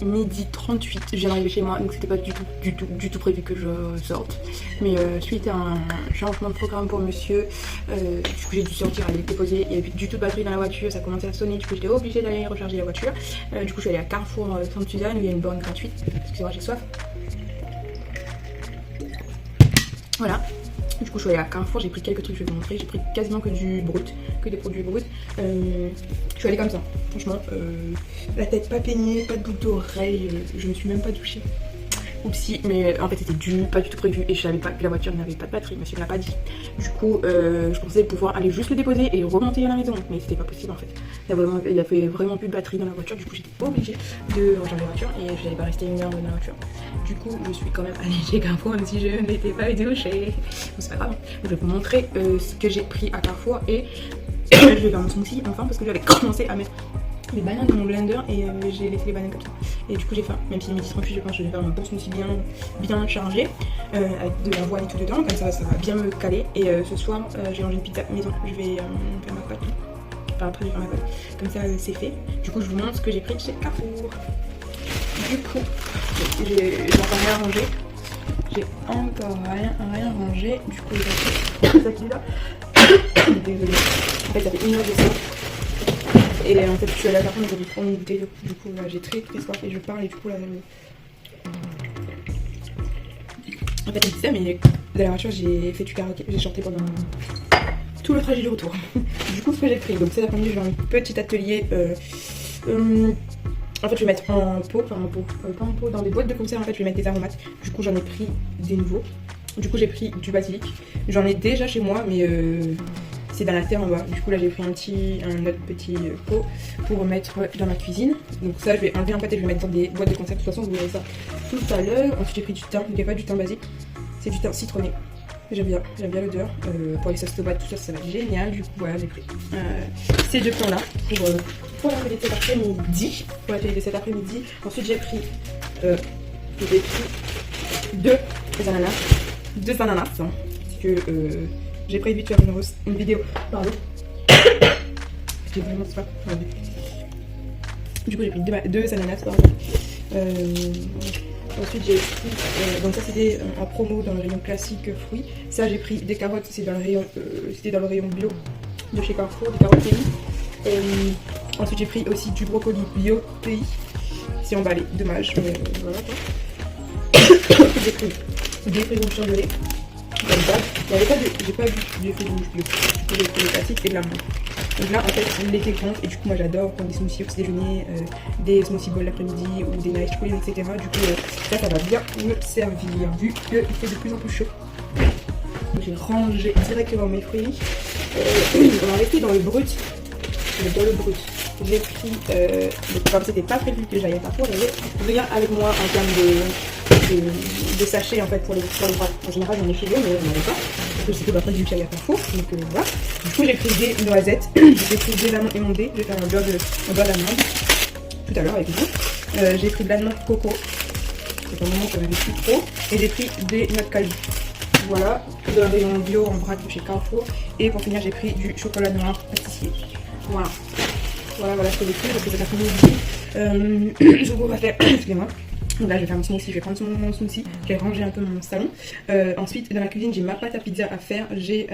midi 38. Je viens d'arriver chez moi, donc c'était pas du tout prévu que je sorte. Mais suite à un changement de programme pour monsieur, du coup j'ai dû sortir, aller déposer. Il n'y avait plus du tout de batterie dans la voiture, ça commençait à sonner, du coup j'étais obligée d'aller recharger la voiture. Du coup je suis allée à Carrefour Sainte-Suzanne où il y a une borne gratuite. Excusez-moi, j'ai soif. Voilà. Du coup je suis allée à Carrefour, j'ai pris quelques trucs, je vais vous montrer. J'ai pris quasiment que du brut, que des produits bruts. Je suis allée comme ça, franchement. La tête pas peignée, pas de boucle d'oreille, je me suis même pas douchée. Oupsie, mais en fait c'était pas du tout prévu et je savais pas que la voiture n'avait pas de batterie, monsieur ne l'a pas dit. Du coup je pensais pouvoir aller juste le déposer et remonter à la maison, mais c'était pas possible en fait. Il a fait vraiment plus de batterie dans la voiture, du coup j'étais obligée de recharger la voiture et j'allais pas rester une heure dans la voiture. Du coup je suis quand même allée chez Carrefour même si je n'étais pas douchée. Bon, c'est pas grave, je vais vous montrer ce que j'ai pris à Carrefour et je vais faire mon smoothie enfin parce que j'avais commencé à mettre les bananes dans mon blender et j'ai laissé les bananes comme ça. Et du coup j'ai faim, même si il est midi 38, je pense que je vais faire un bon smoothie bien chargé avec de l'avoine et tout dedans, comme ça ça va bien me caler. Et ce soir j'ai mangé une pizza maison, je vais faire ma pâte. Enfin après je vais faire ma pâte, comme ça c'est fait. Du coup je vous montre ce que j'ai pris chez Carrefour. Du coup j'ai encore rien rangé. J'ai encore rien rangé. Du coup j'ai pris ça qui est là. Désolée. En fait ça fait une heure de ça. Et en fait je suis allée à Carrefour, mais j'ai dû prendre une bouteille. Du coup là j'ai très soif et je parle et du coup là en fait c'est ça, mais dans la voiture j'ai fait du karaoké, j'ai chanté pendant tout le trajet du retour. Du coup ce que j'ai pris, donc cet après-midi je vais faire un petit atelier. En fait je vais mettre en pot, pas en pot, dans des boîtes de conserve en fait je vais mettre des aromates. Du coup j'en ai pris des nouveaux. Du coup j'ai pris du basilic. J'en ai déjà chez moi mais c'est dans la terre en bas. Du coup là j'ai pris un autre petit pot pour mettre dans ma cuisine. Donc ça je vais enlever en fait et je vais mettre dans des boîtes de conserve. De toute façon vous verrez ça tout à l'heure. Ensuite j'ai pris du thym, il n'y a pas du thym basique, c'est du thym citronné. J'aime bien l'odeur. Pour les sauces tomates, tout ça, ça va être génial. Du coup voilà j'ai pris ces deux plans là pour l'atelier de cet après-midi. Ensuite j'ai pris deux ananas. Parce que j'ai prévu de faire une vidéo. Pardon. J'ai vraiment soif. Du coup j'ai pris deux ananas. Pardon. Ensuite j'ai pris, donc ça c'était en promo dans le rayon classique fruits. Ça j'ai pris des carottes, c'était dans le rayon bio de chez Carrefour, des carottes pays. Ensuite j'ai pris aussi du brocoli bio pays. C'est emballé, dommage, mais voilà quoi. J'ai pris des fruits rouges surgelés. J'ai pas vu du fruits rouges bio. Du coup j'ai pris le classique et de l'amande. Donc là en fait l'été compte et du coup moi j'adore prendre des smoothies au petit déjeuner, des smoothie bowls l'après-midi ou des nice cream etc. Du coup ça va bien me servir vu qu'il fait de plus en plus chaud. J'ai rangé directement mes fruits. On va rester dans le brut. J'ai pris, comme c'était pas prévu que j'aille à Carrefour, j'avais rien avec moi en termes de sachets en fait pour les bras. En général j'en ai chez eux mais j'en avais pas. Parce que c'était pas prévu que j'aille à Carrefour. Donc voilà. Du coup j'ai pris des noisettes, j'ai pris des amandes émondées, je vais faire un beurre d'amande tout à l'heure avec vous. J'ai pris de la noix de coco. C'est un moment que j'avais plus trop. Et j'ai pris des noix de cajou. Voilà, de un rayon bio en vrac chez Carrefour. Et pour finir j'ai pris du chocolat noir pâtissier. Voilà ce que j'ai pris parce que cet après-midi je vous faire, excusez-moi. Donc là je vais faire mon smoothie, je vais prendre mon smoothie, je vais ranger un peu mon salon. Ensuite dans la cuisine j'ai ma pâte à pizza à faire, j'ai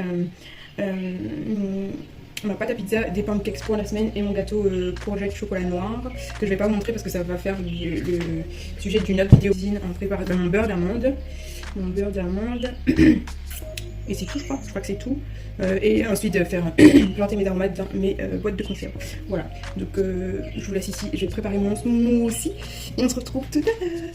ma pâte à pizza, des pancakes pour la semaine et mon gâteau courgette chocolat noir que je vais pas vous montrer parce que ça va faire le sujet d'une autre vidéo. On prépare mon beurre d'amande. Et c'est tout, je crois que c'est tout. Et ensuite faire planter mes aromates dans mes boîtes de conserve. Voilà, donc je vous laisse ici, je vais préparer mon smoothie et on se retrouve tout à l'heure.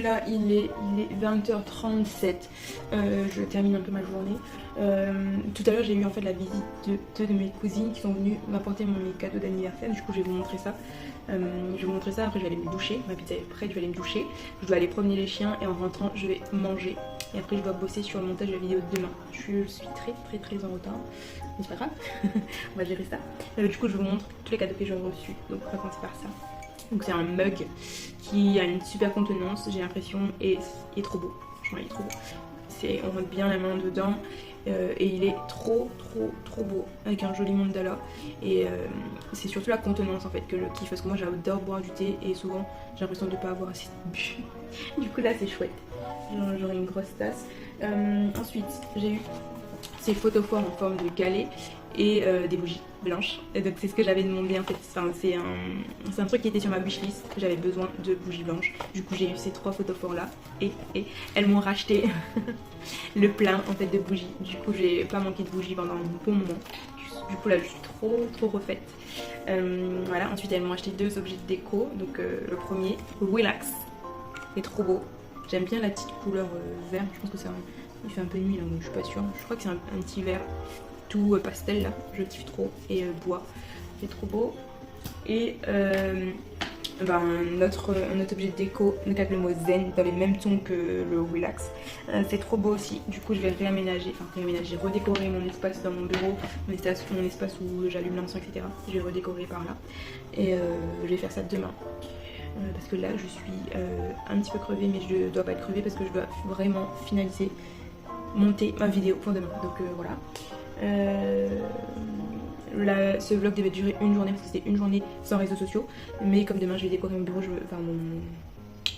Là il est 20h37, je termine un peu ma journée. Tout à l'heure j'ai eu en fait la visite de deux de mes cousines qui sont venues m'apporter mes cadeaux d'anniversaire. Du coup je vais vous montrer ça. Je vais vous montrer ça, après je vais aller me doucher. Ma pizza est prête, je vais aller me doucher. Je dois aller promener les chiens et en rentrant je vais manger. Et après je dois bosser sur le montage de la vidéo de demain. Je suis très en retard, mais c'est pas grave, on va gérer ça. Du coup je vous montre tous les cadeaux que j'ai reçus. Donc on va commencer par ça. Donc c'est un mug qui a une super contenance, j'ai l'impression, et il est trop beau. Franchement il est trop beau. On rentre bien la main dedans et il est trop beau, avec un joli mandala. Et c'est surtout la contenance en fait que je kiffe, parce que moi j'adore boire du thé et souvent j'ai l'impression de ne pas avoir assez bu. Du coup là c'est chouette, j'aurai une grosse tasse. Ensuite j'ai eu ces photophores en forme de galet et des bougies blanches. Et donc c'est ce que j'avais demandé en fait. Enfin, c'est un truc qui était sur ma wishlist. J'avais besoin de bougies blanches. Du coup j'ai eu ces trois photophores là et elles m'ont racheté le plein en fait de bougies. Du coup j'ai pas manqué de bougies pendant un bon moment. Du coup là je suis trop refaite. Voilà, ensuite elles m'ont acheté deux objets de déco. Donc le premier, Relax, c'est trop beau. J'aime bien la petite couleur vert. Je pense que c'est il fait un peu nuit là, donc je suis pas sûre. Je crois que c'est un petit vert tout pastel là, je kiffe trop. Et bois, c'est trop beau. Et un autre objet de déco, donc avec le mot zen dans les mêmes tons que le relax. C'est trop beau aussi. Du coup je vais redécorer mon espace dans mon bureau, mon espace où j'allume l'encens, etc. Je vais redécorer par là. Et je vais faire ça demain. Parce que là je suis un petit peu crevée, mais je dois pas être crevée parce que je dois vraiment finaliser, monter ma vidéo pour demain. Donc voilà. Ce vlog devait durer une journée parce que c'était une journée sans réseaux sociaux. Mais comme demain je vais décorer mon bureau,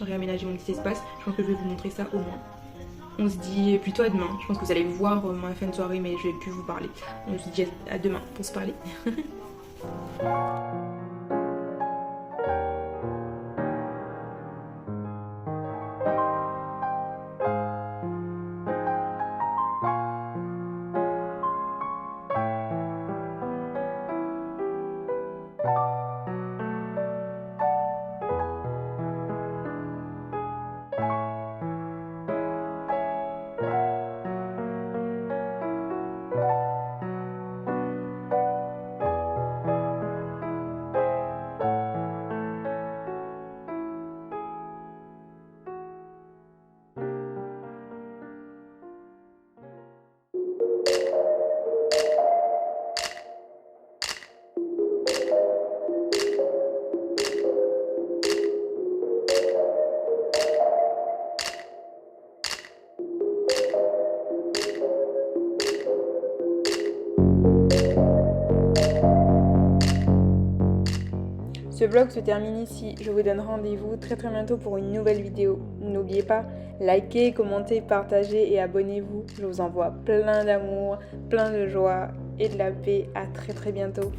réaménager mon petit espace, je pense que je vais vous montrer ça au moins. On se dit plutôt à demain. Je pense que vous allez voir ma fin de soirée, mais je vais plus vous parler. On se dit à demain pour se parler. Ce vlog se termine ici. Je vous donne rendez-vous très bientôt pour une nouvelle vidéo. N'oubliez pas, likez, commentez, partagez et abonnez-vous. Je vous envoie plein d'amour, plein de joie et de la paix. À très bientôt.